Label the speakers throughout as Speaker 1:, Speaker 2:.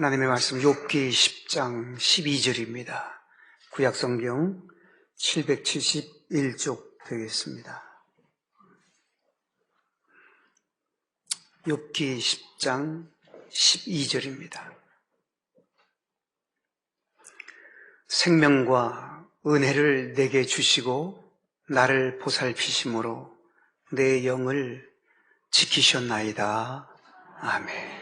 Speaker 1: 하나님의 말씀 욥기 10장 12절입니다. 구약성경 771쪽 되겠습니다. 욥기 10장 12절입니다. 생명과 은혜를 내게 주시고 나를 보살피심으로 내 영을 지키셨나이다. 아멘.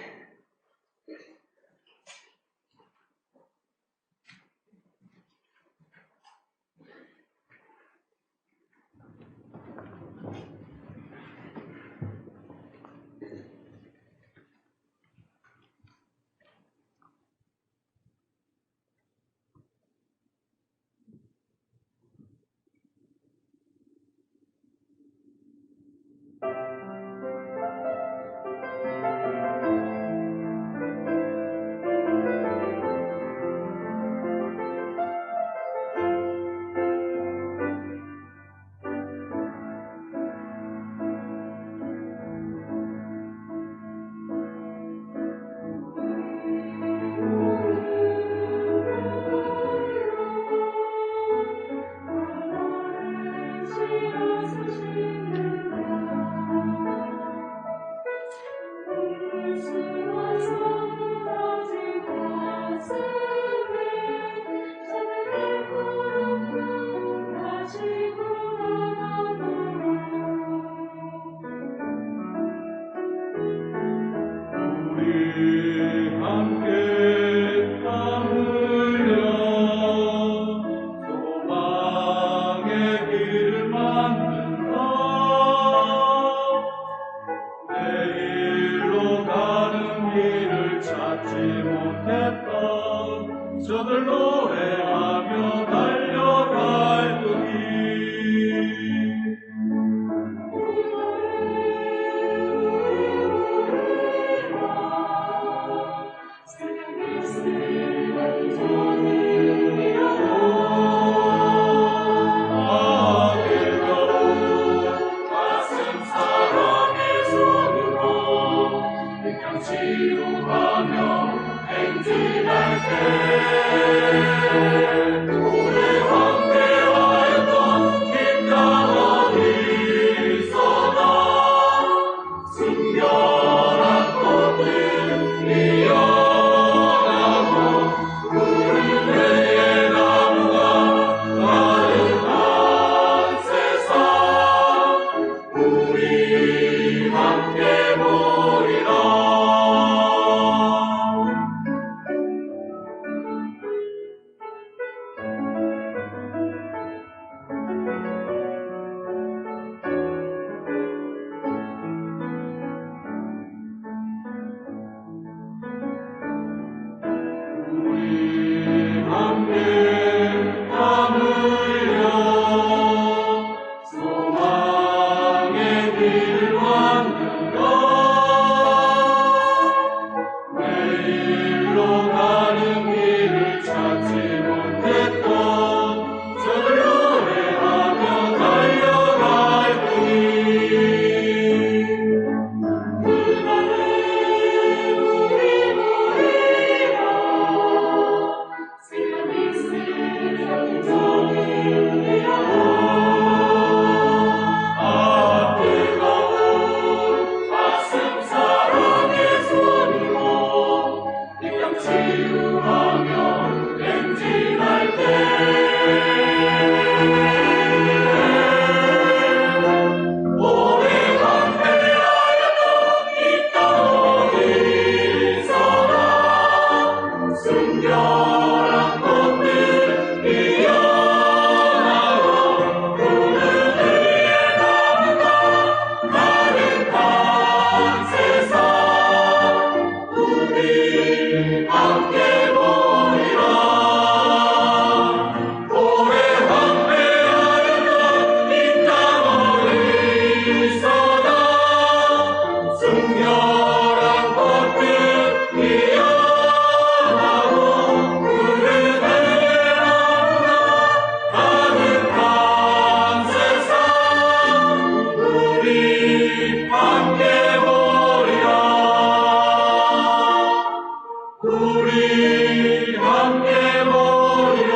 Speaker 2: 우리 함께 모이라.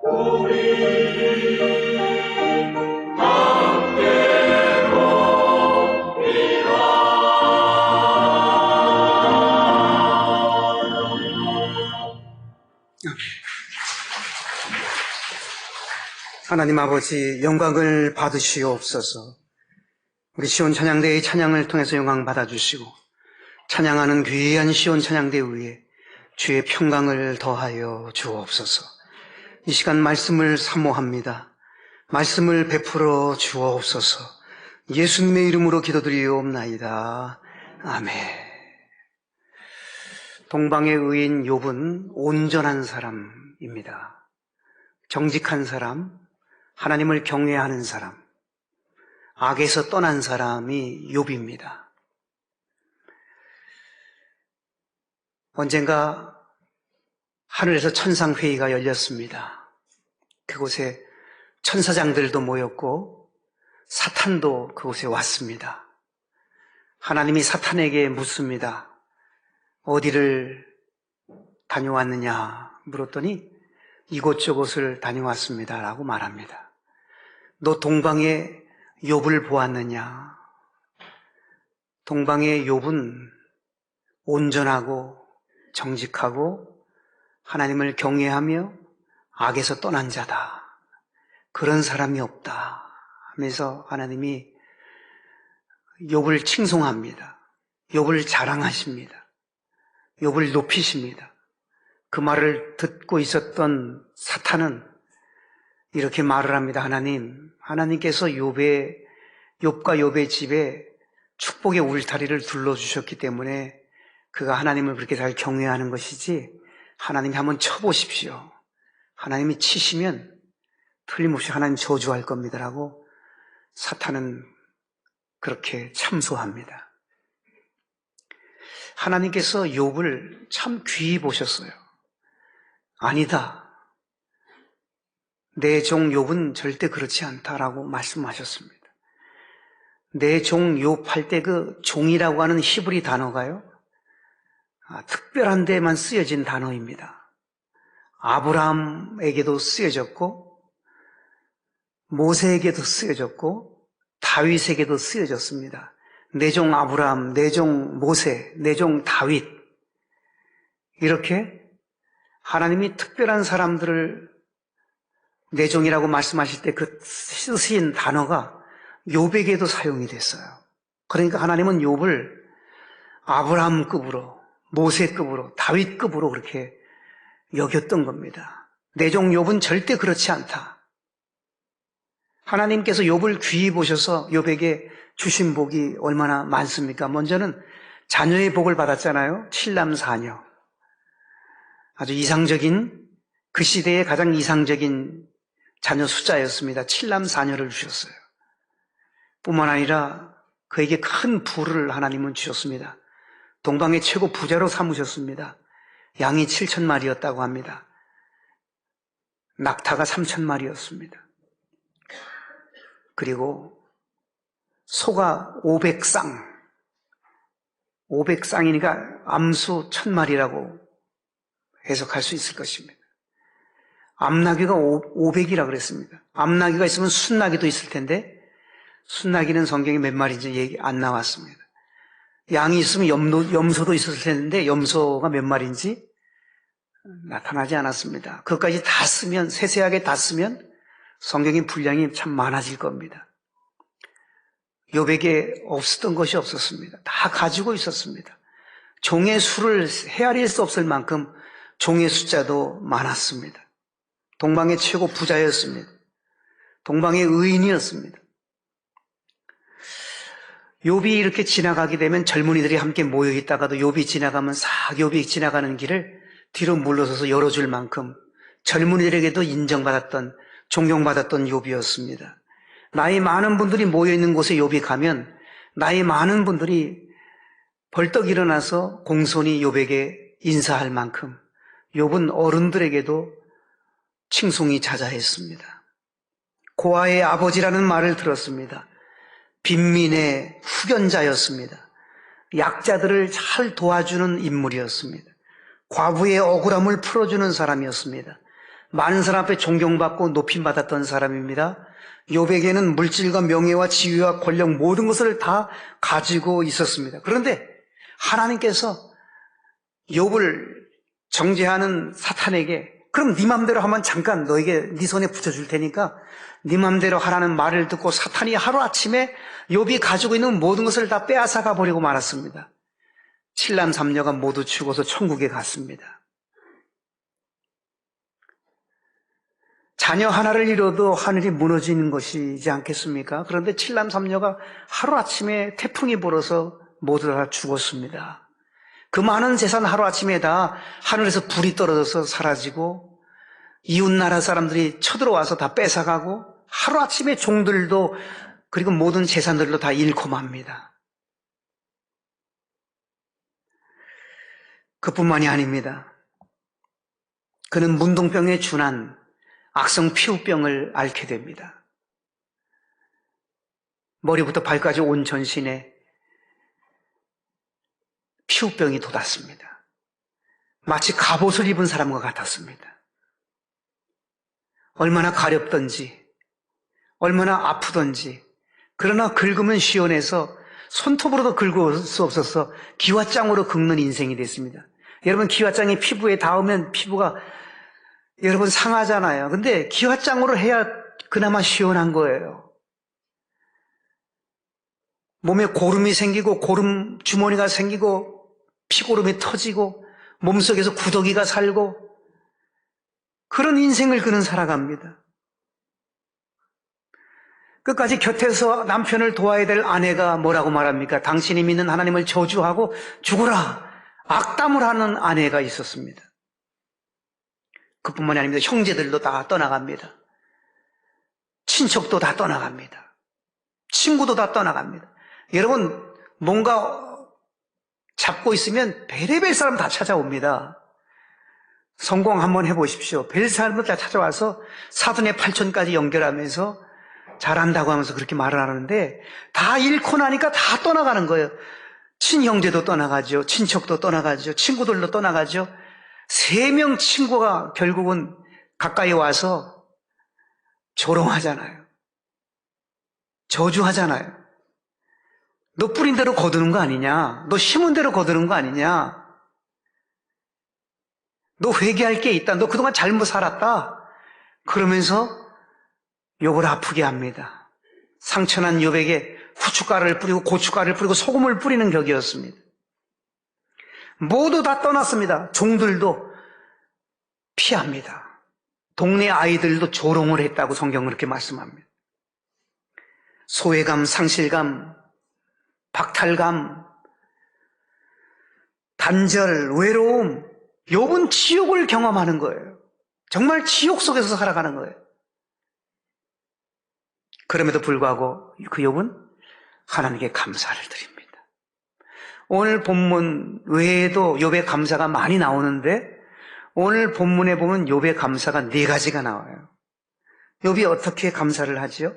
Speaker 2: 우리 함께 모이라.
Speaker 1: 하나님 아버지, 영광을 받으시옵소서. 우리 시온 찬양대의 찬양을 통해서 영광 받아주시고, 찬양하는 귀한 시온 찬양대 위에 주의 평강을 더하여 주옵소서. 이 시간 말씀을 사모합니다. 말씀을 베풀어 주옵소서. 예수님의 이름으로 기도드리옵나이다. 아멘. 동방의 의인 욥은 온전한 사람입니다. 정직한 사람, 하나님을 경외하는 사람, 악에서 떠난 사람이 욥입니다. 언젠가 하늘에서 천상회의가 열렸습니다. 그곳에 천사장들도 모였고 사탄도 그곳에 왔습니다. 하나님이 사탄에게 묻습니다. 어디를 다녀왔느냐 물었더니 이곳저곳을 다녀왔습니다 라고 말합니다. 너 동방의 욥을 보았느냐? 동방의 욥은 온전하고 정직하고 하나님을 경외하며 악에서 떠난 자다. 그런 사람이 없다 하면서 하나님이 욥을 칭송합니다. 욥을 자랑하십니다. 욥을 높이십니다. 그 말을 듣고 있었던 사탄은 이렇게 말을 합니다. 하나님께서 욥과 욥의 집에 축복의 울타리를 둘러주셨기 때문에 그가 하나님을 그렇게 잘 경외하는 것이지, 하나님이 한번 쳐보십시오. 하나님이 치시면 틀림없이 하나님 저주할 겁니다라고 사탄은 그렇게 참소합니다. 하나님께서 욥을 참 귀히 보셨어요. 아니다. 내 종 욥은 절대 그렇지 않다라고 말씀하셨습니다. 내 종 욥 할 때 그 종이라고 하는 히브리 단어가요, 특별한 데만 쓰여진 단어입니다. 아브라함에게도 쓰여졌고 모세에게도 쓰여졌고 다윗에게도 쓰여졌습니다. 내 종 아브라함, 내 종 모세, 내 종 다윗, 이렇게 하나님이 특별한 사람들을 내 종이라고 말씀하실 때 그 쓰신 단어가 욥에게도 사용이 됐어요. 그러니까 하나님은 욥을 아브라함급으로, 모세급으로, 다윗급으로 그렇게 여겼던 겁니다. 내 종 욥은 절대 그렇지 않다. 하나님께서 욥을 귀히 보셔서 욥에게 주신 복이 얼마나 많습니까? 먼저는 자녀의 복을 받았잖아요. 7남 4녀. 아주 이상적인, 그 시대의 가장 이상적인 자녀 숫자였습니다. 7남 4녀를 주셨어요. 뿐만 아니라 그에게 큰 부를 하나님은 주셨습니다. 동방의 최고 부자로 삼으셨습니다. 양이 7,000마리였다고 합니다. 낙타가 3,000마리였습니다. 그리고 소가 500쌍, 500쌍이니까 암수 1,000마리라고 해석할 수 있을 것입니다. 암나귀가 500이라 그랬습니다. 암나귀가 있으면 순나귀도 있을 텐데 순나귀는 성경에 몇 마리인지 얘기 안 나왔습니다. 양이 있으면 염소도 있었을 텐데 염소가 몇 마리인지 나타나지 않았습니다. 그것까지 다 쓰면, 세세하게 다 쓰면 성경의 분량이 참 많아질 겁니다. 욥에게 없었던 것이 없었습니다. 다 가지고 있었습니다. 종의 수를 헤아릴 수 없을 만큼 종의 숫자도 많았습니다. 동방의 최고 부자였습니다. 동방의 의인이었습니다. 욥이 이렇게 지나가게 되면 젊은이들이 함께 모여 있다가도 욥이 지나가면 싹 욥이 지나가는 길을 뒤로 물러서서 열어줄 만큼 젊은이들에게도 인정받았던, 존경받았던 욥이었습니다. 나이 많은 분들이 모여 있는 곳에 욥이 가면 나이 많은 분들이 벌떡 일어나서 공손히 욥에게 인사할 만큼 욥은 어른들에게도 칭송이 자자했습니다. 고아의 아버지라는 말을 들었습니다. 빈민의 후견자였습니다. 약자들을 잘 도와주는 인물이었습니다. 과부의 억울함을 풀어주는 사람이었습니다. 많은 사람 앞에 존경받고 높임받았던 사람입니다. 욥에게는 물질과 명예와 지위와 권력 모든 것을 다 가지고 있었습니다. 그런데 하나님께서 욥을 정죄하는 사탄에게 그럼 네 맘대로 하면 잠깐 너에게 네 손에 붙여줄 테니까 네 맘대로 하라는 말을 듣고 사탄이 하루아침에 욥이 가지고 있는 모든 것을 다 빼앗아가 버리고 말았습니다. 7남 3녀가 모두 죽어서 천국에 갔습니다. 자녀 하나를 잃어도 하늘이 무너지는 것이지 않겠습니까? 그런데 7남 3녀가 하루아침에 태풍이 불어서 모두 다 죽었습니다. 그 많은 재산 하루아침에 다 하늘에서 불이 떨어져서 사라지고 이웃나라 사람들이 쳐들어와서 다 뺏어가고 하루아침에 종들도 그리고 모든 재산들도 다 잃고 맙니다. 그뿐만이 아닙니다. 그는 문둥병에 준한 악성 피부병을 앓게 됩니다. 머리부터 발까지 온 전신에 피부병이 돋았습니다. 마치 갑옷을 입은 사람과 같았습니다. 얼마나 가렵던지, 얼마나 아프던지, 그러나 긁으면 시원해서 손톱으로도 긁을 수 없어서 기와장으로 긁는 인생이 됐습니다. 여러분, 기와장이 피부에 닿으면 피부가 여러분 상하잖아요. 근데 기와장으로 해야 그나마 시원한 거예요. 몸에 고름이 생기고 고름 주머니가 생기고 피고름이 터지고 몸속에서 구더기가 살고 그런 인생을 그는 살아갑니다. 끝까지 곁에서 남편을 도와야 될 아내가 뭐라고 말합니까? 당신이 믿는 하나님을 저주하고 죽어라. 악담을 하는 아내가 있었습니다. 그뿐만이 아닙니다. 형제들도 다 떠나갑니다. 친척도 다 떠나갑니다. 친구도 다 떠나갑니다. 여러분, 뭔가 잡고 있으면 별의별 사람 다 찾아옵니다. 성공 한번 해보십시오. 별 사람들 다 찾아와서 사돈의 8촌까지 연결하면서 잘한다고 하면서 그렇게 말을 하는데 다 잃고 나니까 다 떠나가는 거예요. 친형제도 떠나가죠. 친척도 떠나가죠. 친구들도 떠나가죠. 3명 친구가 결국은 가까이 와서 조롱하잖아요. 저주하잖아요. 너 뿌린 대로 거두는 거 아니냐? 너 심은 대로 거두는 거 아니냐? 너 회개할 게 있다. 너 그동안 잘못 살았다. 그러면서 욥을 아프게 합니다. 상처난 욥에게 후춧가루를 뿌리고 고춧가루를 뿌리고 소금을 뿌리는 격이었습니다. 모두 다 떠났습니다. 종들도 피합니다. 동네 아이들도 조롱을 했다고 성경은 그렇게 말씀합니다. 소외감, 상실감, 박탈감, 단절, 외로움, 욥은 지옥을 경험하는 거예요. 정말 지옥 속에서 살아가는 거예요. 그럼에도 불구하고 그 욥은 하나님께 감사를 드립니다. 오늘 본문 외에도 욥의 감사가 많이 나오는데 오늘 본문에 보면 욥의 감사가 4가지가 나와요. 욥이 어떻게 감사를 하지요?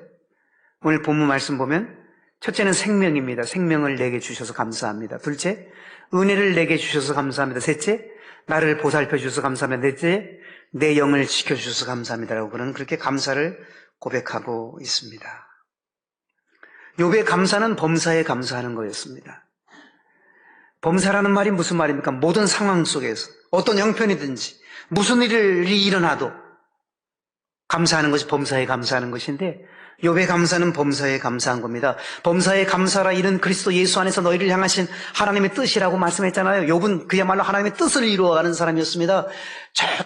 Speaker 1: 오늘 본문 말씀 보면 첫째는 생명입니다. 생명을 내게 주셔서 감사합니다. 둘째, 은혜를 내게 주셔서 감사합니다. 셋째, 나를 보살펴 주셔서 감사합니다. 넷째, 내 영을 지켜주셔서 감사합니다라고 그는 그렇게 감사를 고백하고 있습니다. 욥의 감사는 범사에 감사하는 거였습니다. 범사라는 말이 무슨 말입니까? 모든 상황 속에서 어떤 형편이든지 무슨 일이 일어나도 감사하는 것이 범사에 감사하는 것인데 욥의 감사는 범사에 감사한 겁니다. 범사에 감사라 이는 그리스도 예수 안에서 너희를 향하신 하나님의 뜻이라고 말씀했잖아요. 욥은 그야말로 하나님의 뜻을 이루어가는 사람이었습니다.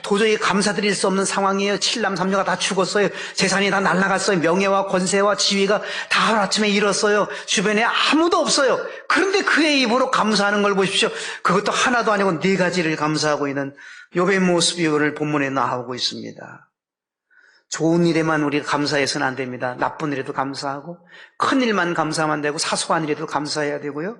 Speaker 1: 도저히 감사드릴 수 없는 상황이에요. 7남 3녀가 다 죽었어요. 재산이 다 날아갔어요. 명예와 권세와 지위가 다 하루아침에 잃었어요. 주변에 아무도 없어요. 그런데 그의 입으로 감사하는 걸 보십시오. 그것도 하나도 아니고 4가지를 감사하고 있는 욥의 모습이 오늘 본문에 나오고 있습니다. 좋은 일에만 우리가 감사해서는 안 됩니다. 나쁜 일에도 감사하고 큰 일만 감사하면 안 되고 사소한 일에도 감사해야 되고요.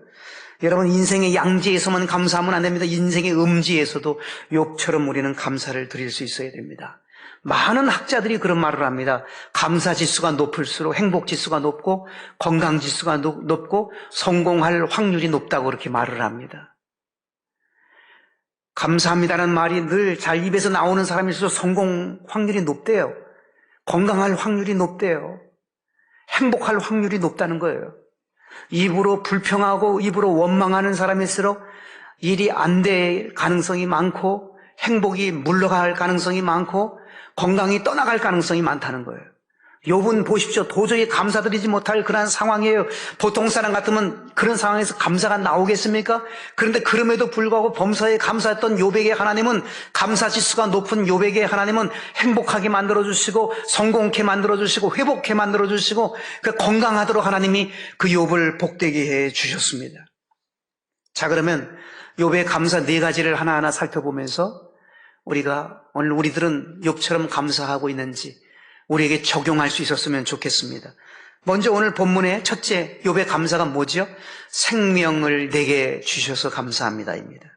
Speaker 1: 여러분, 인생의 양지에서만 감사하면 안 됩니다. 인생의 음지에서도 욥처럼 우리는 감사를 드릴 수 있어야 됩니다. 많은 학자들이 그런 말을 합니다. 감사 지수가 높을수록 행복 지수가 높고 건강 지수가 높고 성공할 확률이 높다고 그렇게 말을 합니다. 감사합니다라는 말이 늘 잘 입에서 나오는 사람일수록 성공 확률이 높대요. 건강할 확률이 높대요. 행복할 확률이 높다는 거예요. 입으로 불평하고 입으로 원망하는 사람일수록 일이 안 될 가능성이 많고 행복이 물러갈 가능성이 많고 건강이 떠나갈 가능성이 많다는 거예요. 욥은 보십시오. 도저히 감사드리지 못할 그런 상황이에요. 보통 사람 같으면 그런 상황에서 감사가 나오겠습니까? 그런데 그럼에도 불구하고 범사에 감사했던 욥에게 하나님은 감사지수가 높은 욥에게 하나님은 행복하게 만들어주시고 성공케 만들어주시고 회복케 만들어주시고 그 건강하도록 하나님이 그 욥을 복되게 해주셨습니다. 자, 그러면 욥의 감사 4가지를 하나하나 살펴보면서 우리가 오늘 우리들은 욥처럼 감사하고 있는지 우리에게 적용할 수 있었으면 좋겠습니다. 먼저 오늘 본문의 첫째 욥의 감사가 뭐죠? 생명을 내게 주셔서 감사합니다입니다.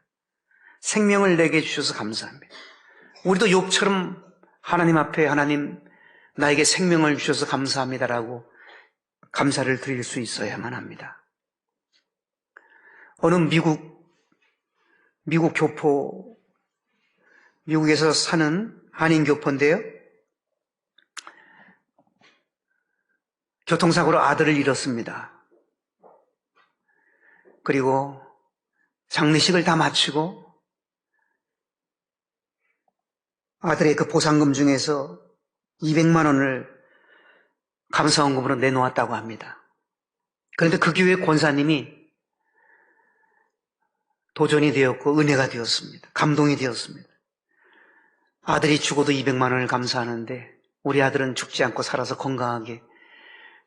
Speaker 1: 생명을 내게 주셔서 감사합니다. 우리도 욥처럼 하나님 앞에 하나님 나에게 생명을 주셔서 감사합니다라고 감사를 드릴 수 있어야만 합니다. 어느 미국 교포, 미국에서 사는 한인 교포인데요. 교통사고로 아들을 잃었습니다. 그리고 장례식을 다 마치고 아들의 그 보상금 중에서 200만 원을 감사원금으로 내놓았다고 합니다. 그런데 그 교회 권사님이 도전이 되었고 은혜가 되었습니다. 감동이 되었습니다. 아들이 죽어도 200만 원을 감사하는데 우리 아들은 죽지 않고 살아서 건강하게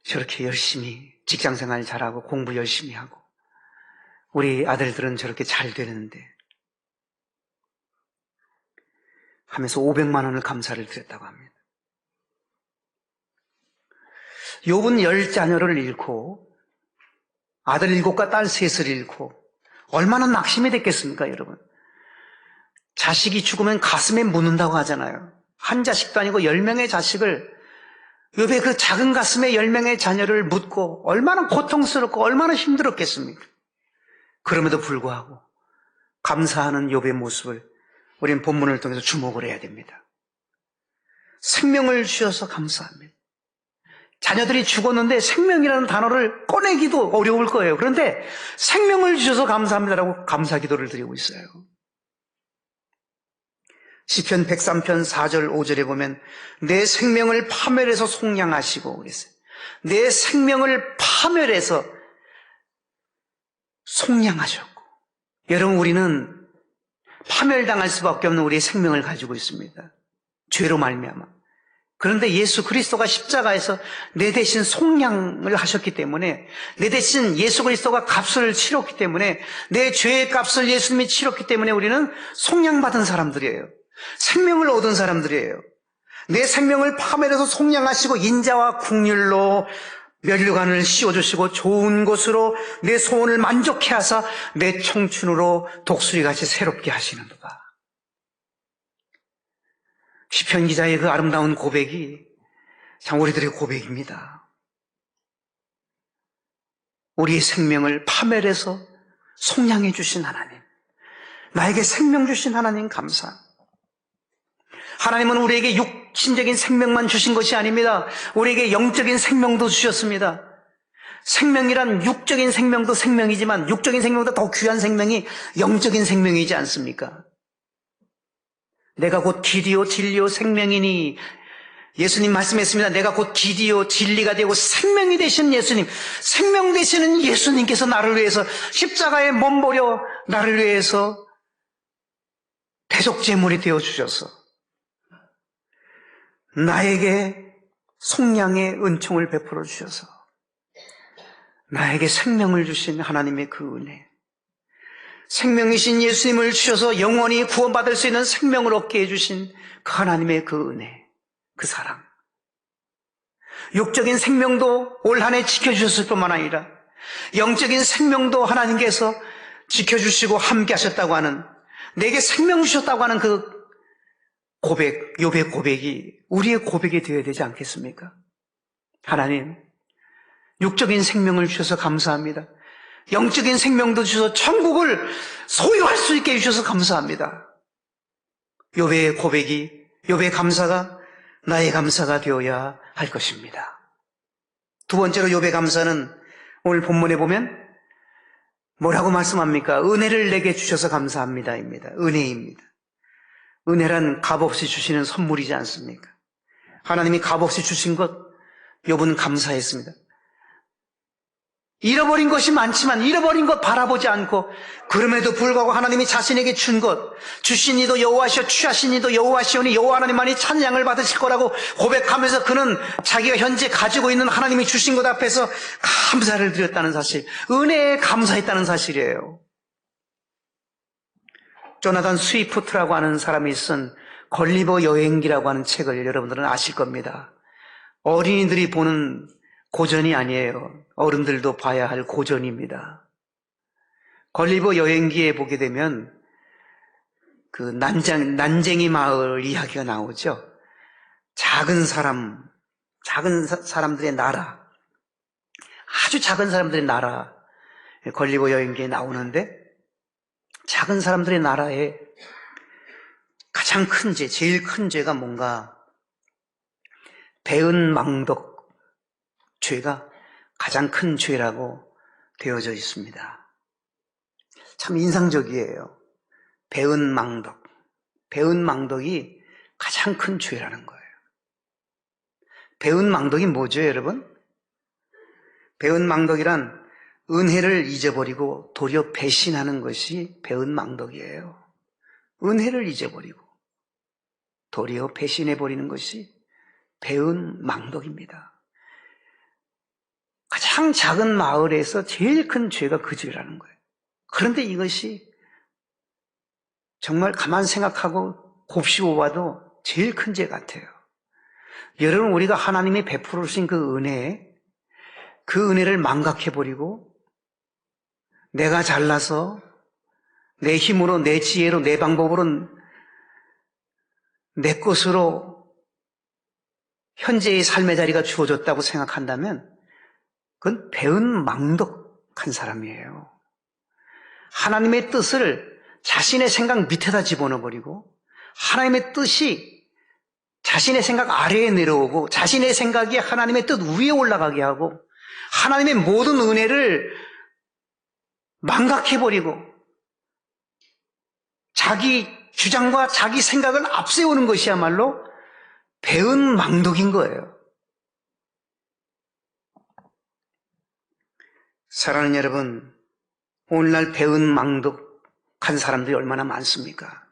Speaker 1: 저렇게 열심히 직장생활 잘하고 공부 열심히 하고 우리 아들들은 저렇게 잘 되는데 하면서 500만 원을 감사를 드렸다고 합니다. 욥은 10자녀를 잃고 아들 7과 딸 3을 잃고 얼마나 낙심이 됐겠습니까, 여러분? 자식이 죽으면 가슴에 묻는다고 하잖아요. 한 자식도 아니고 10명의 자식을 욥의 그 작은 가슴에 10명의 자녀를 묻고 얼마나 고통스럽고 얼마나 힘들었겠습니까? 그럼에도 불구하고 감사하는 욥의 모습을 우리는 본문을 통해서 주목을 해야 됩니다. 생명을 주셔서 감사합니다. 자녀들이 죽었는데 생명이라는 단어를 꺼내기도 어려울 거예요. 그런데 생명을 주셔서 감사합니다라고 감사 기도를 드리고 있어요. 시편 103편 4절 5절에 보면 내 생명을 파멸해서 속량하시고 그랬어요. 내 생명을 파멸해서 속량하셨고, 여러분 우리는 파멸당할 수밖에 없는 우리의 생명을 가지고 있습니다. 죄로 말미암아. 그런데 예수 그리스도가 십자가에서 내 대신 속량을 하셨기 때문에, 내 대신 예수 그리스도가 값을 치렀기 때문에, 내 죄의 값을 예수님이 치렀기 때문에 우리는 속량받은 사람들이에요. 생명을 얻은 사람들이에요. 내 생명을 파멸해서 속량하시고 인자와 긍휼로 면류관을 씌워주시고 좋은 곳으로 내 소원을 만족해 하사 내 청춘으로 독수리같이 새롭게 하시는도다. 시편 기자의 그 아름다운 고백이 참 우리들의 고백입니다. 우리의 생명을 파멸해서 속량해 주신 하나님, 나에게 생명 주신 하나님 감사. 하나님은 우리에게 육신적인 생명만 주신 것이 아닙니다. 우리에게 영적인 생명도 주셨습니다. 생명이란 육적인 생명도 생명이지만 육적인 생명보다 더 귀한 생명이 영적인 생명이지 않습니까? 내가 곧 길이요 진리요 생명이니, 예수님 말씀했습니다. 내가 곧 길이요 진리가 되고 생명이 되신 예수님, 생명 되시는 예수님께서 나를 위해서 십자가에 몸버려 나를 위해서 대속제물이 되어주셔서 나에게 속량의 은총을 베풀어 주셔서 나에게 생명을 주신 하나님의 그 은혜, 생명이신 예수님을 주셔서 영원히 구원받을 수 있는 생명을 얻게 해주신 그 하나님의 그 은혜, 그 사랑, 육적인 생명도 올 한 해 지켜주셨을 뿐만 아니라 영적인 생명도 하나님께서 지켜주시고 함께 하셨다고 하는, 내게 생명 주셨다고 하는 그 욥의 고백이 우리의 고백이 되어야 되지 않겠습니까? 하나님, 육적인 생명을 주셔서 감사합니다. 영적인 생명도 주셔서 천국을 소유할 수 있게 해주셔서 감사합니다. 욥의 고백이, 욥의 감사가 나의 감사가 되어야 할 것입니다. 두 번째로 욥의 감사는 오늘 본문에 보면 뭐라고 말씀합니까? 은혜를 내게 주셔서 감사합니다입니다. 은혜입니다. 은혜란 값없이 주시는 선물이지 않습니까? 하나님이 값없이 주신 것, 욥은 감사했습니다. 잃어버린 것이 많지만 잃어버린 것 바라보지 않고 그럼에도 불구하고 하나님이 자신에게 준 것, 주신 이도 여호와시오 취하신 이도 여호와시오니 여호와 하나님만이 찬양을 받으실 거라고 고백하면서 그는 자기가 현재 가지고 있는 하나님이 주신 것 앞에서 감사를 드렸다는 사실, 은혜에 감사했다는 사실이에요. 조나단 스위프트라고 하는 사람이 쓴 걸리버 여행기라고 하는 책을 여러분들은 아실 겁니다. 어린이들이 보는 고전이 아니에요. 어른들도 봐야 할 고전입니다. 걸리버 여행기에 보게 되면 그 난쟁이 마을 이야기가 나오죠. 작은 사람들의 나라, 아주 작은 사람들의 나라, 걸리버 여행기에 나오는데 작은 사람들의 나라에 가장 큰 죄, 제일 큰 죄가 뭔가 배은망덕 죄가 가장 큰 죄라고 되어져 있습니다. 참 인상적이에요. 배은망덕. 배은망덕이 가장 큰 죄라는 거예요. 배은망덕이 뭐죠, 여러분? 배은망덕이란 은혜를 잊어버리고 도리어 배신하는 것이 배은망덕이에요. 은혜를 잊어버리고 도리어 배신해버리는 것이 배은망덕입니다. 가장 작은 마을에서 제일 큰 죄가 그 죄라는 거예요. 그런데 이것이 정말 가만 생각하고 곱씹어 봐도 제일 큰 죄 같아요. 여러분, 우리가 하나님이 베풀어 주신 그 은혜를 망각해버리고 내가 잘나서 내 힘으로, 내 지혜로, 내 방법으로, 내 것으로 현재의 삶의 자리가 주어졌다고 생각한다면 그건 배은망덕한 사람이에요. 하나님의 뜻을 자신의 생각 밑에다 집어넣어버리고 하나님의 뜻이 자신의 생각 아래에 내려오고 자신의 생각이 하나님의 뜻 위에 올라가게 하고 하나님의 모든 은혜를 망각해버리고 자기 주장과 자기 생각을 앞세우는 것이야말로 배은망덕인 거예요. 사랑하는 여러분, 오늘날 배은망덕한 사람들이 얼마나 많습니까?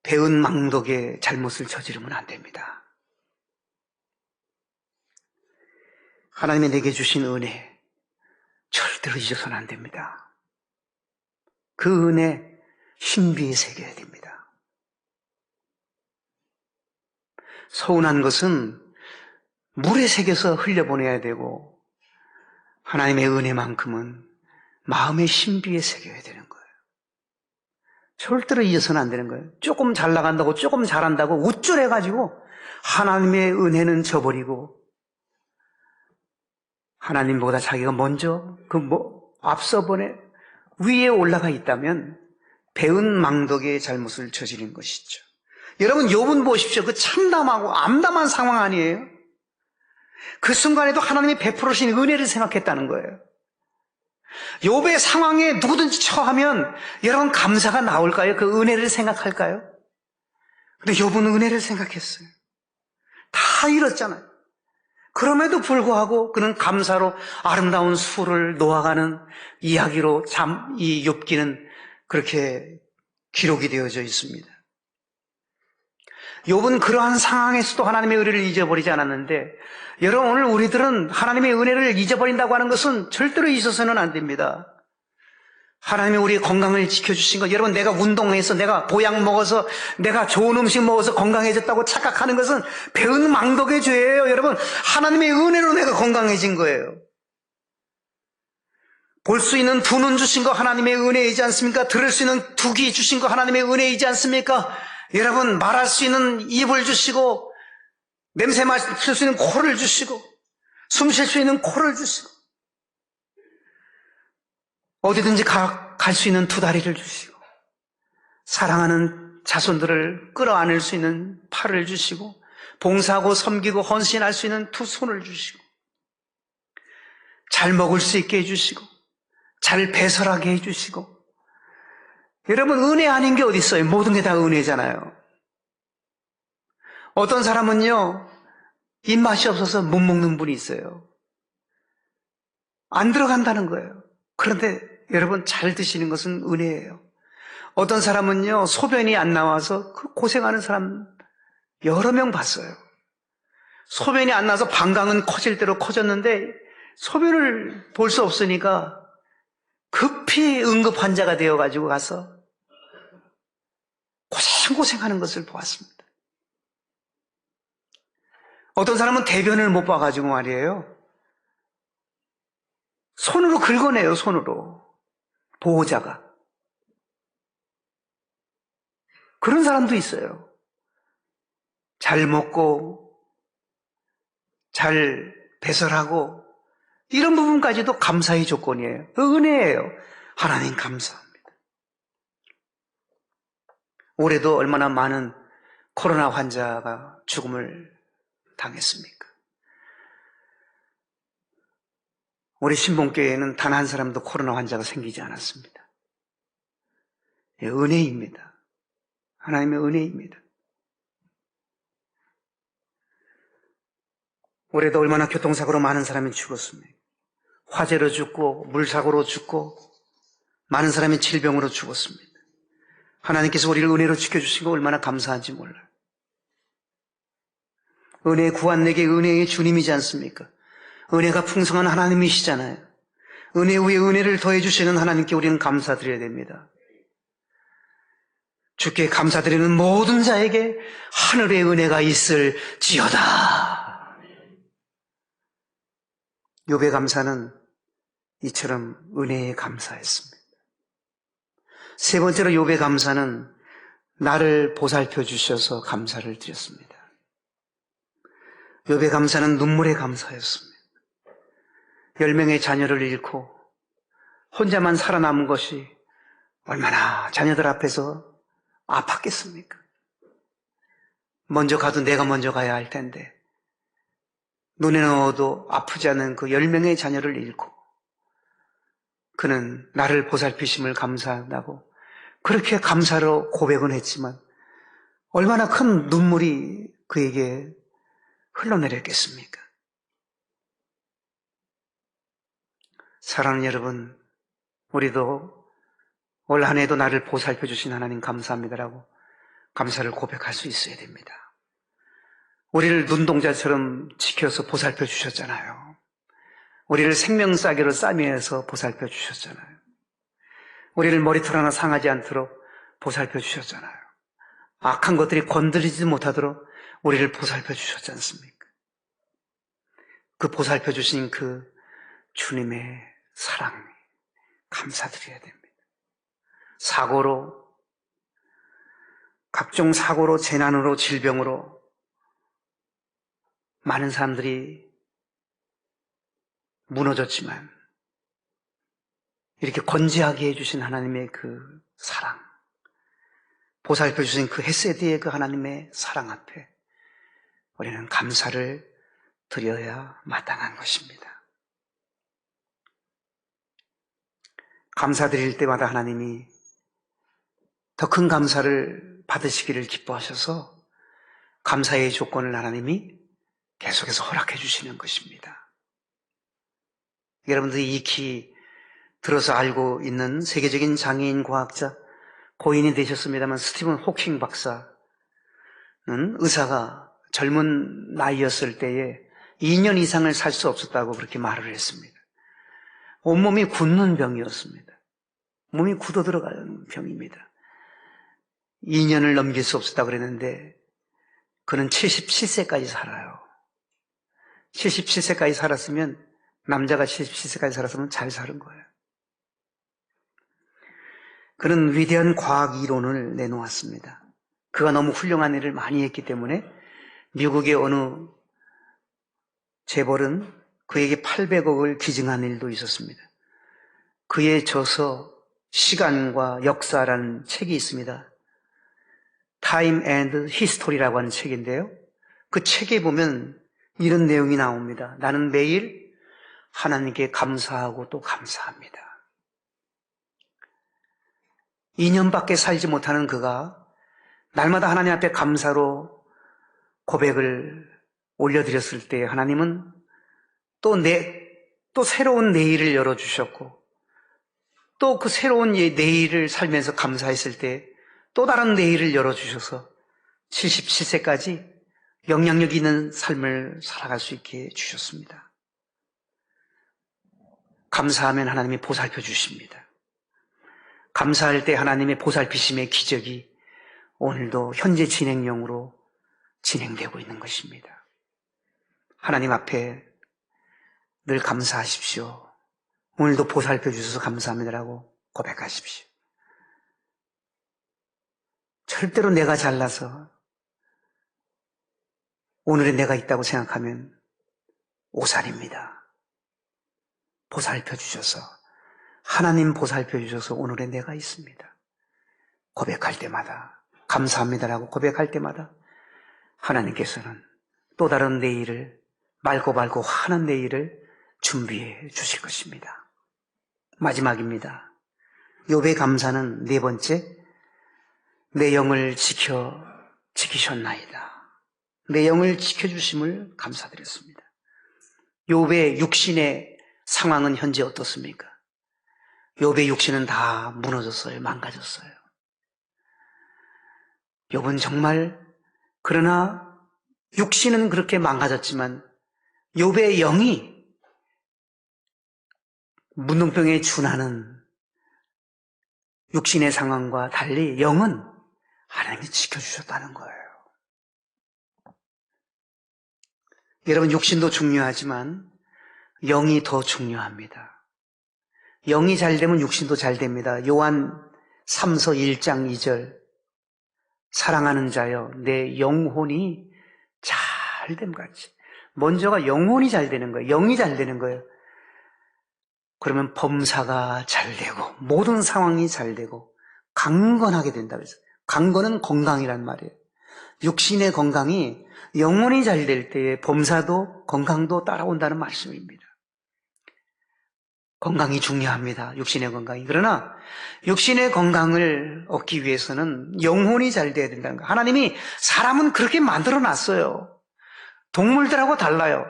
Speaker 1: 배은망덕의 잘못을 저지르면 안 됩니다. 하나님이 내게 주신 은혜 절대로 잊어서는 안 됩니다. 그 은혜 신비에 새겨야 됩니다. 서운한 것은 물에 새겨서 흘려보내야 되고 하나님의 은혜만큼은 마음의 신비에 새겨야 되는 거예요. 절대로 잊어서는 안 되는 거예요. 조금 잘 나간다고 조금 잘한다고 우쭐해가지고 하나님의 은혜는 저버리고 하나님보다 자기가 먼저 앞서번에 위에 올라가 있다면 배은망덕의 잘못을 저지른 것이죠. 여러분, 욥은 보십시오. 그 참담하고 암담한 상황 아니에요? 그 순간에도 하나님이 베풀어 주신 은혜를 생각했다는 거예요. 욥의 상황에 누구든지 처하면 여러분 감사가 나올까요? 그 은혜를 생각할까요? 근데 욥은 은혜를 생각했어요. 다 잃었잖아요. 그럼에도 불구하고 그는 감사로 아름다운 수를 놓아가는 이야기로 이 욥기는 그렇게 기록이 되어져 있습니다. 욥은 그러한 상황에서도 하나님의 은혜를 잊어버리지 않았는데 여러분, 오늘 우리들은 하나님의 은혜를 잊어버린다고 하는 것은 절대로 있어서는 안 됩니다. 하나님이 우리의 건강을 지켜주신 것, 여러분, 내가 운동해서 내가 보약 먹어서 내가 좋은 음식 먹어서 건강해졌다고 착각하는 것은 배은망덕의 죄예요. 여러분, 하나님의 은혜로 내가 건강해진 거예요. 볼 수 있는 두 눈 주신 거 하나님의 은혜이지 않습니까? 들을 수 있는 두 귀 주신 거 하나님의 은혜이지 않습니까? 여러분, 말할 수 있는 입을 주시고, 냄새 맡을 수 있는 코를 주시고, 숨 쉴 수 있는 코를 주시고, 어디든지 갈 수 있는 두 다리를 주시고, 사랑하는 자손들을 끌어안을 수 있는 팔을 주시고, 봉사하고 섬기고 헌신할 수 있는 두 손을 주시고, 잘 먹을 수 있게 해주시고, 잘 배설하게 해주시고, 여러분, 은혜 아닌 게 어디 있어요? 모든 게 다 은혜잖아요. 어떤 사람은요, 입맛이 없어서 못 먹는 분이 있어요. 안 들어간다는 거예요. 그런데 여러분, 잘 드시는 것은 은혜예요. 어떤 사람은요, 소변이 안 나와서 그 고생하는 사람 여러 명 봤어요. 소변이 안 나와서 방광은 커질 대로 커졌는데 소변을 볼 수 없으니까 급히 응급 환자가 되어가지고 가서 고생하는 것을 보았습니다. 어떤 사람은 대변을 못 봐가지고 말이에요. 손으로 긁어내요, 손으로. 보호자가. 그런 사람도 있어요. 잘 먹고, 잘 배설하고, 이런 부분까지도 감사의 조건이에요. 은혜예요. 하나님 감사합니다. 올해도 얼마나 많은 코로나 환자가 죽음을 당했습니까? 우리 신봉교회에는 단 한 사람도 코로나 환자가 생기지 않았습니다. 은혜입니다. 하나님의 은혜입니다. 올해도 얼마나 교통사고로 많은 사람이 죽었습니까? 화재로 죽고 물사고로 죽고 많은 사람이 질병으로 죽었습니다. 하나님께서 우리를 은혜로 지켜주신 거 얼마나 감사한지 몰라요. 은혜 구한 내게 은혜의 주님이지 않습니까? 은혜가 풍성한 하나님이시잖아요. 은혜 위에 은혜를 더해주시는 하나님께 우리는 감사드려야 됩니다. 주께 감사드리는 모든 자에게 하늘의 은혜가 있을지어다. 욥의 감사는 이처럼 은혜에 감사했습니다. 세 번째로 욥의 감사는 나를 보살펴 주셔서 감사를 드렸습니다. 욥의 감사는 눈물의 감사였습니다. 10명의 자녀를 잃고 혼자만 살아남은 것이 얼마나 자녀들 앞에서 아팠겠습니까? 먼저 가도 내가 먼저 가야 할 텐데 눈에 넣어도 아프지 않은 그 10명의 자녀를 잃고 그는 나를 보살피심을 감사한다고 그렇게 감사로 고백은 했지만 얼마나 큰 눈물이 그에게 흘러내렸겠습니까? 사랑하는 여러분, 우리도 올 한 해도 나를 보살펴 주신 하나님 감사합니다라고 감사를 고백할 수 있어야 됩니다. 우리를 눈동자처럼 지켜서 보살펴 주셨잖아요. 우리를 생명싸개로 싸매어서 보살펴 주셨잖아요. 우리를 머리털 하나 상하지 않도록 보살펴 주셨잖아요. 악한 것들이 건드리지 못하도록 우리를 보살펴 주셨지 않습니까? 그 보살펴 주신 그 주님의 사랑 감사드려야 됩니다. 사고로, 각종 사고로, 재난으로, 질병으로 많은 사람들이 무너졌지만 이렇게 건재하게 해주신 하나님의 그 사랑, 보살펴 주신 그 헤세드의 그 하나님의 사랑 앞에 우리는 감사를 드려야 마땅한 것입니다. 감사드릴 때마다 하나님이 더 큰 감사를 받으시기를 기뻐하셔서 감사의 조건을 하나님이 계속해서 허락해 주시는 것입니다. 여러분들이 익히 들어서 알고 있는 세계적인 장애인 과학자, 고인이 되셨습니다만 스티븐 호킹 박사는 의사가 젊은 나이였을 때에 2년 이상을 살 수 없었다고 그렇게 말을 했습니다. 온몸이 굳는 병이었습니다. 몸이 굳어 들어가는 병입니다. 2년을 넘길 수 없었다고 그랬는데 그는 77세까지 살아요. 77세까지 살았으면 남자가 77세까지 살았으면 잘 사는 거예요. 그는 위대한 과학 이론을 내놓았습니다. 그가 너무 훌륭한 일을 많이 했기 때문에 미국의 어느 재벌은 그에게 800억을 기증한 일도 있었습니다. 그의 저서 시간과 역사라는 책이 있습니다. Time and History라고 하는 책인데요. 그 책에 보면 이런 내용이 나옵니다. 나는 매일 하나님께 감사하고 또 감사합니다. 2년밖에 살지 못하는 그가 날마다 하나님 앞에 감사로 고백을 올려드렸을 때 하나님은 또 새로운 내일을 열어주셨고 또 그 새로운 내일을 살면서 감사했을 때 또 다른 내일을 열어주셔서 77세까지 영향력 있는 삶을 살아갈 수 있게 해주셨습니다. 감사하면 하나님이 보살펴 주십니다. 감사할 때 하나님의 보살피심의 기적이 오늘도 현재 진행형으로 진행되고 있는 것입니다. 하나님 앞에 늘 감사하십시오. 오늘도 보살펴 주셔서 감사합니다라고 고백하십시오. 절대로 내가 잘나서 오늘의 내가 있다고 생각하면 오산입니다. 보살펴 주셔서 하나님 보살펴 주셔서 오늘의 내가 있습니다. 고백할 때마다 감사합니다라고 고백할 때마다 하나님께서는 또 다른 내일을 맑고 밝고 환한 내일을 준비해 주실 것입니다. 마지막입니다. 욥의 감사는 네 번째, 내 영을 지키셨나이다. 내 영을 지켜주심을 감사드렸습니다. 욥의 육신의 상황은 현재 어떻습니까? 욥의 육신은 다 무너졌어요. 망가졌어요. 욥은 정말 그러나 육신은 그렇게 망가졌지만 욥의 영이 문둥병에 준하는 육신의 상황과 달리 영은 하나님이 지켜주셨다는 거예요. 여러분, 육신도 중요하지만 영이 더 중요합니다. 영이 잘 되면 육신도 잘 됩니다. 요한 3서 1장 2절 사랑하는 자여 내 영혼이 잘 됨같이, 먼저가 영혼이 잘 되는 거예요. 영이 잘 되는 거예요. 그러면 범사가 잘 되고 모든 상황이 잘 되고 강건하게 된다 그래서 강건은 건강이란 말이에요. 육신의 건강이 영혼이 잘 될 때에 범사도 건강도 따라온다는 말씀입니다. 건강이 중요합니다. 육신의 건강이. 그러나 육신의 건강을 얻기 위해서는 영혼이 잘 돼야 된다는 거예요. 하나님이 사람은 그렇게 만들어 놨어요. 동물들하고 달라요.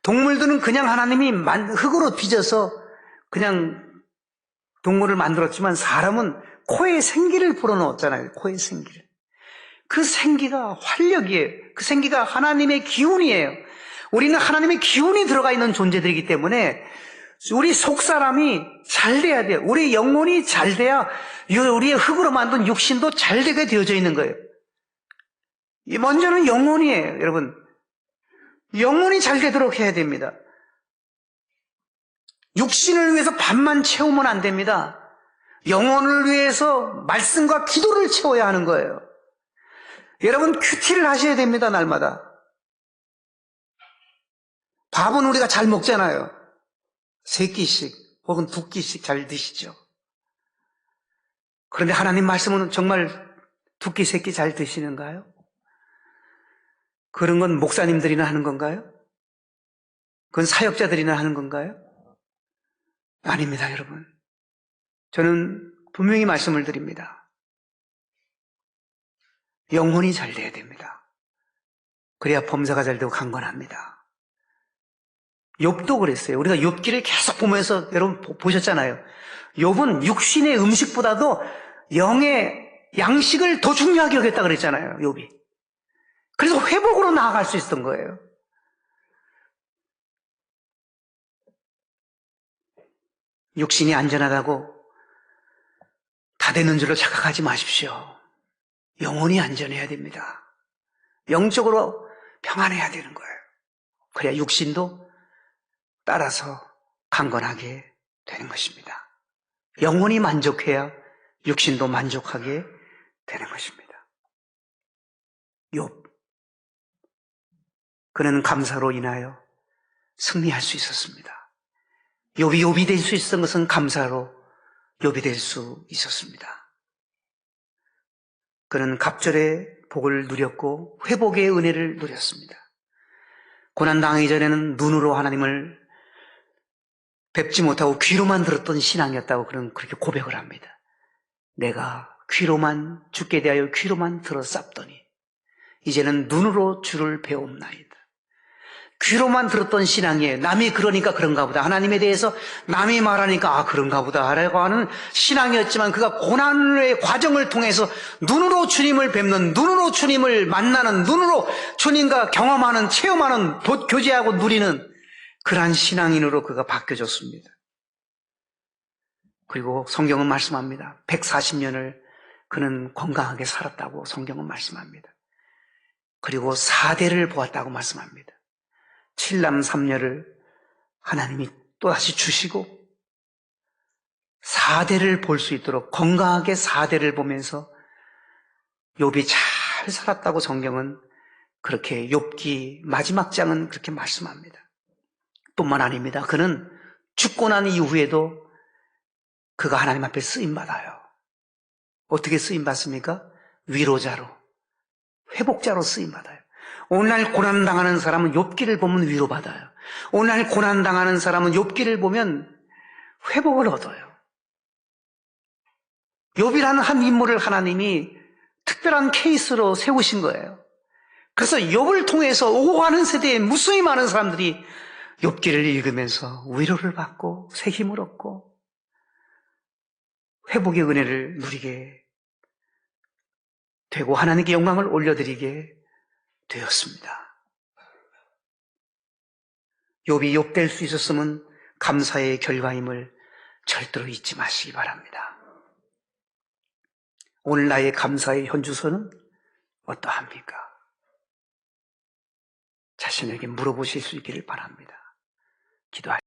Speaker 1: 동물들은 그냥 하나님이 흙으로 빚어서 그냥 동물을 만들었지만 사람은 코에 생기를 불어넣었잖아요. 코에 생기를. 그 생기가 활력이에요. 그 생기가 하나님의 기운이에요. 우리는 하나님의 기운이 들어가 있는 존재들이기 때문에 우리 속사람이 잘 돼야 돼요. 우리 영혼이 잘 돼야 우리의 흙으로 만든 육신도 잘 되게 되어져 있는 거예요. 먼저는 영혼이에요, 여러분. 영혼이 잘 되도록 해야 됩니다. 육신을 위해서 밥만 채우면 안 됩니다. 영혼을 위해서 말씀과 기도를 채워야 하는 거예요. 여러분, 큐티를 하셔야 됩니다, 날마다. 밥은 우리가 잘 먹잖아요. 3끼씩 혹은 2끼씩 잘 드시죠. 그런데 하나님 말씀은 정말 2끼, 3끼 잘 드시는가요? 그런 건 목사님들이나 하는 건가요? 그건 사역자들이나 하는 건가요? 아닙니다, 여러분. 저는 분명히 말씀을 드립니다. 영혼이 잘 돼야 됩니다. 그래야 범사가 잘 되고 강건합니다. 욥도 그랬어요. 우리가 욥기를 계속 보면서 여러분 보셨잖아요. 욥은 육신의 음식보다도 영의 양식을 더 중요하게 여겼다 그랬잖아요, 욥이. 그래서 회복으로 나아갈 수 있었던 거예요. 육신이 안전하다고 다 되는 줄로 착각하지 마십시오. 영혼이 안전해야 됩니다. 영적으로 평안해야 되는 거예요. 그래야 육신도 따라서 강건하게 되는 것입니다. 영혼이 만족해야 육신도 만족하게 되는 것입니다. 욥, 그는 감사로 인하여 승리할 수 있었습니다. 욥이 될 수 있었던 것은 감사로 욥이 될 수 있었습니다. 그는 갑절의 복을 누렸고 회복의 은혜를 누렸습니다. 고난당하기 전에는 눈으로 하나님을 뵙지 못하고 귀로만 들었던 신앙이었다고 그는 그렇게 고백을 합니다. 내가 귀로만 주께 대하여 귀로만 들었사옵더니 이제는 눈으로 주를 배움나이다. 귀로만 들었던 신앙이에요. 남이 그러니까 그런가 보다. 하나님에 대해서 남이 말하니까 그런가 보다 라고 하는 신앙이었지만 그가 고난의 과정을 통해서 눈으로 주님을 뵙는, 눈으로 주님을 만나는, 눈으로 주님과 경험하는, 체험하는, 교제하고 누리는 그러한 신앙인으로 그가 바뀌어졌습니다. 그리고 성경은 말씀합니다. 140년을 그는 건강하게 살았다고 성경은 말씀합니다. 그리고 4대를 보았다고 말씀합니다. 7남 3녀를 하나님이 또다시 주시고 4대를 볼 수 있도록 건강하게 4대를 보면서 욥이 잘 살았다고 성경은 그렇게 욥기 마지막 장은 그렇게 말씀합니다. 뿐만 아닙니다. 그는 죽고 난 이후에도 그가 하나님 앞에 쓰임받아요. 어떻게 쓰임받습니까? 위로자로, 회복자로 쓰임받아요. 오늘날 고난당하는 사람은 욥기를 보면 위로받아요. 오늘날 고난당하는 사람은 욥기를 보면 회복을 얻어요. 욥이라는 한 인물을 하나님이 특별한 케이스로 세우신 거예요. 그래서 욥을 통해서 오고 가는 세대에 무수히 많은 사람들이 욥기를 읽으면서 위로를 받고 새 힘을 얻고 회복의 은혜를 누리게 되고 하나님께 영광을 올려드리게 되었습니다. 욥이 욥 될 수 있었으면 감사의 결과임을 절대로 잊지 마시기 바랍니다. 오늘 나의 감사의 현주소는 어떠합니까? 자신에게 물어보실 수 있기를 바랍니다. 기도하십시오.